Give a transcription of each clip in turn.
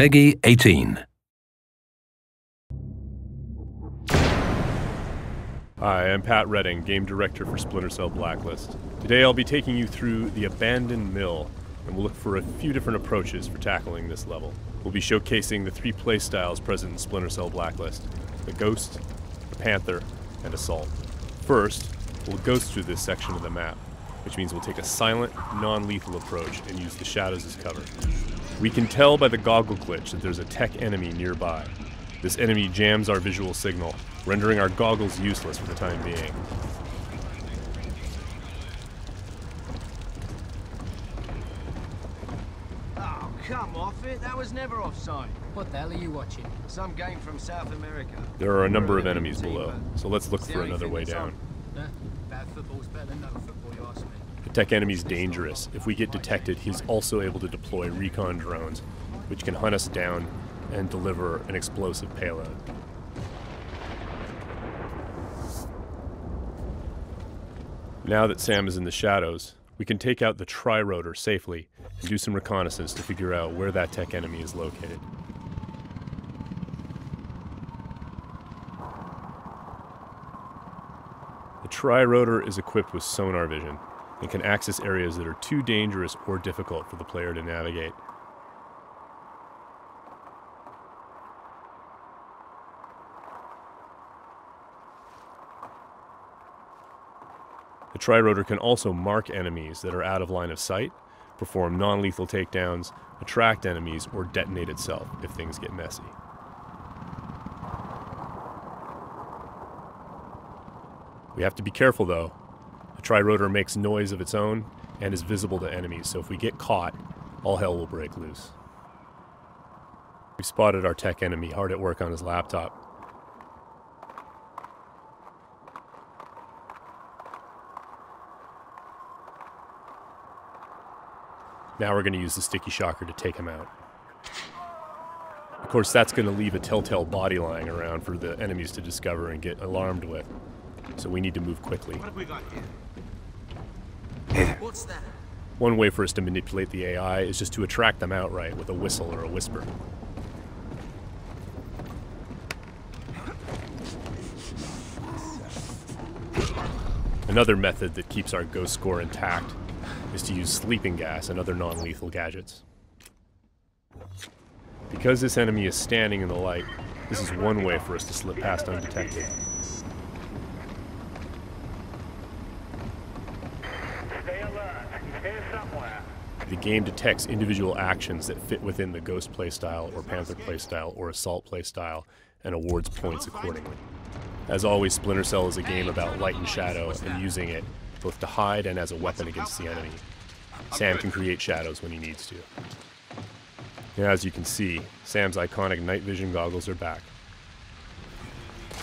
Peggy 18. Hi, I'm Pat Redding, Game Director for Splinter Cell Blacklist. Today I'll be taking you through the abandoned mill, and we'll look for a few different approaches for tackling this level. We'll be showcasing the 3 playstyles present in Splinter Cell Blacklist: the Ghost, the Panther, and Assault. First, we'll ghost through this section of the map, which means we'll take a silent, non-lethal approach and use the shadows as cover. We can tell by the goggle glitch that there's a tech enemy nearby. This enemy jams our visual signal, rendering our goggles useless for the time being. Oh, come off it. That was never offside. What the hell are you watching? Some game from South America. There are a number of enemies below, so let's look for another way down. Bad football's better than no football, you ask me. The tech enemy's dangerous. If we get detected, he's also able to deploy recon drones, which can hunt us down and deliver an explosive payload. Now that Sam is in the shadows, we can take out the tri-rotor safely and do some reconnaissance to figure out where that tech enemy is located. The tri-rotor is equipped with sonar vision and can access areas that are too dangerous or difficult for the player to navigate. The tri-rotor can also mark enemies that are out of line of sight, perform non-lethal takedowns, attract enemies, or detonate itself if things get messy. We have to be careful though. The tri-rotor makes noise of its own and is visible to enemies, so if we get caught, all hell will break loose. We spotted our tech enemy hard at work on his laptop. Now we're going to use the sticky shocker to take him out. Of course, that's going to leave a telltale body lying around for the enemies to discover and get alarmed with. So we need to move quickly. What have we got here? What's that? One way for us to manipulate the AI is just to attract them outright with a whistle or a whisper. Another method that keeps our ghost score intact is to use sleeping gas and other non-lethal gadgets. Because this enemy is standing in the light, this is one way for us to slip past undetected. Stay alert. He's here somewhere. The game detects individual actions that fit within the Ghost playstyle or Panther playstyle or Assault playstyle and awards points accordingly. As always, Splinter Cell is a game about light and shadow and using it both to hide and as a weapon against the enemy. Sam can create shadows when he needs to. Now, as you can see, Sam's iconic night vision goggles are back.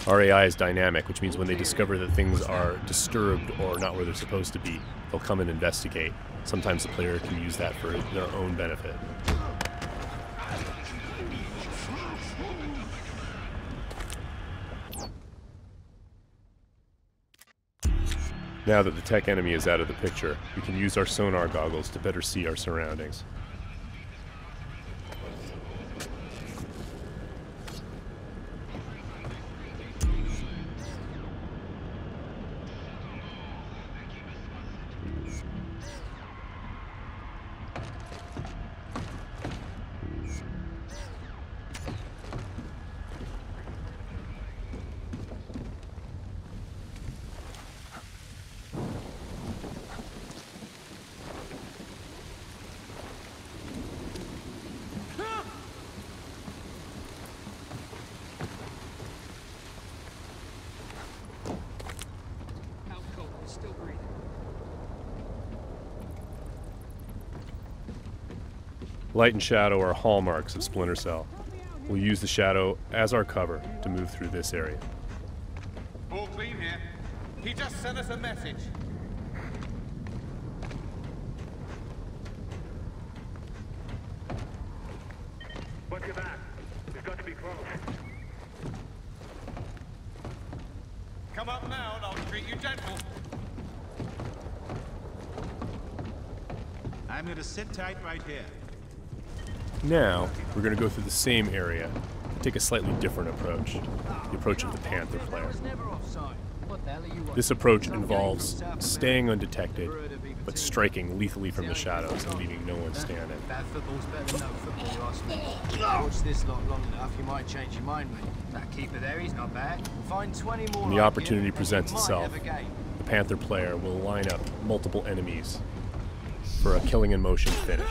Our AI is dynamic, which means when they discover that things are disturbed or not where they're supposed to be, they'll come and investigate. Sometimes the player can use that for their own benefit. Now that the tech enemy is out of the picture, we can use our sonar goggles to better see our surroundings. Still breathing. Light and shadow are hallmarks of Splinter Cell. We'll use the shadow as our cover to move through this area. All clean here. He just sent us a message. What's your back? We've got to be close. Come up now and I'll treat you gentle. I'm going to sit tight right here. Now, we're going to go through the same area, but take a slightly different approach, the approach of the Panther player. What the hell are you watching? This approach involves staying undetected, but striking lethally from the shadows and leaving no one standing. Bad football's better than no football, you ask me. Watch this lot long enough, you might change your mind, mate. That keeper there, he's not bad. Find 20 more. When the like opportunity him, presents and you itself, might have a game. the Panther player will line up multiple enemies for a killing in motion finish.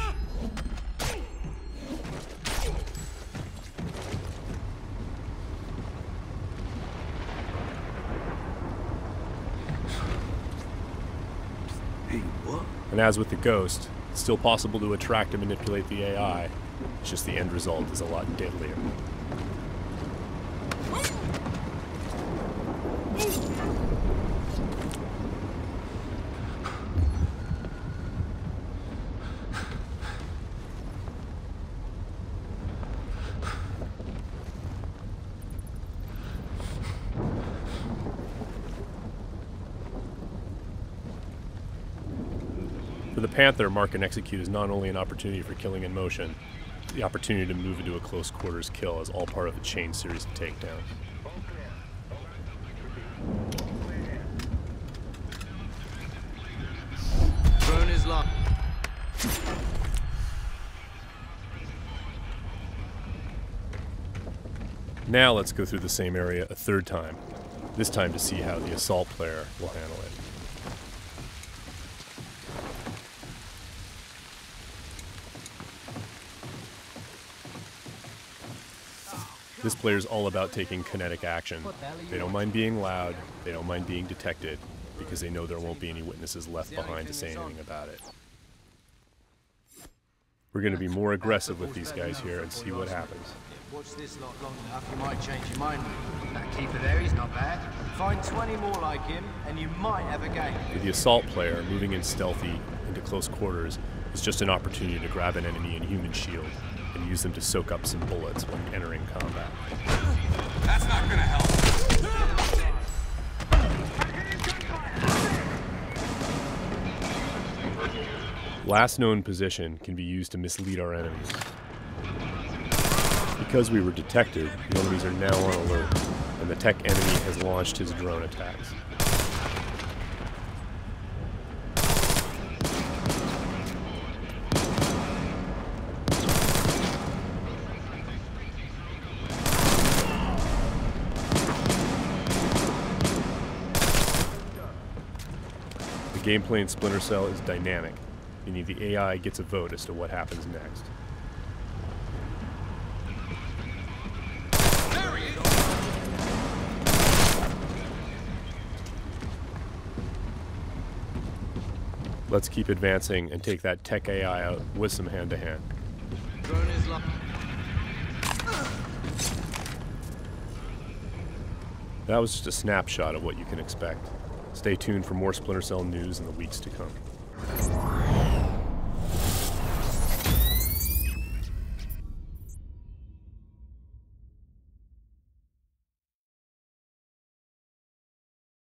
And as with the Ghost, it's still possible to attract and manipulate the AI. It's just the end result is a lot deadlier. For the Panther, mark and execute is not only an opportunity for killing in motion, the opportunity to move into a close quarters kill is all part of a chain series of takedowns. Drone is locked. Now let's go through the same area a third time, this time to see how the assault player will handle it. This player is all about taking kinetic action. They don't mind being loud, they don't mind being detected, because they know there won't be any witnesses left behind to say anything about it. We're going to be more aggressive with these guys here and see what happens. Watch this lot long enough, you might change your mind, mate. That keeper there, he's not bad. Find 20 more like him, and you might have a game. For the assault player, moving in stealthy into close quarters is just an opportunity to grab an enemy in human shield and use them to soak up some bullets when entering combat. That's not gonna help. Last known position can be used to mislead our enemies. Because we were detected, the enemies are now on alert, and the tech enemy has launched his drone attacks. The gameplay in Splinter Cell is dynamic, meaning the AI gets a vote as to what happens next. Let's keep advancing and take that tech AI out with some hand-to-hand. Drone is locked. That was just a snapshot of what you can expect. Stay tuned for more Splinter Cell news in the weeks to come.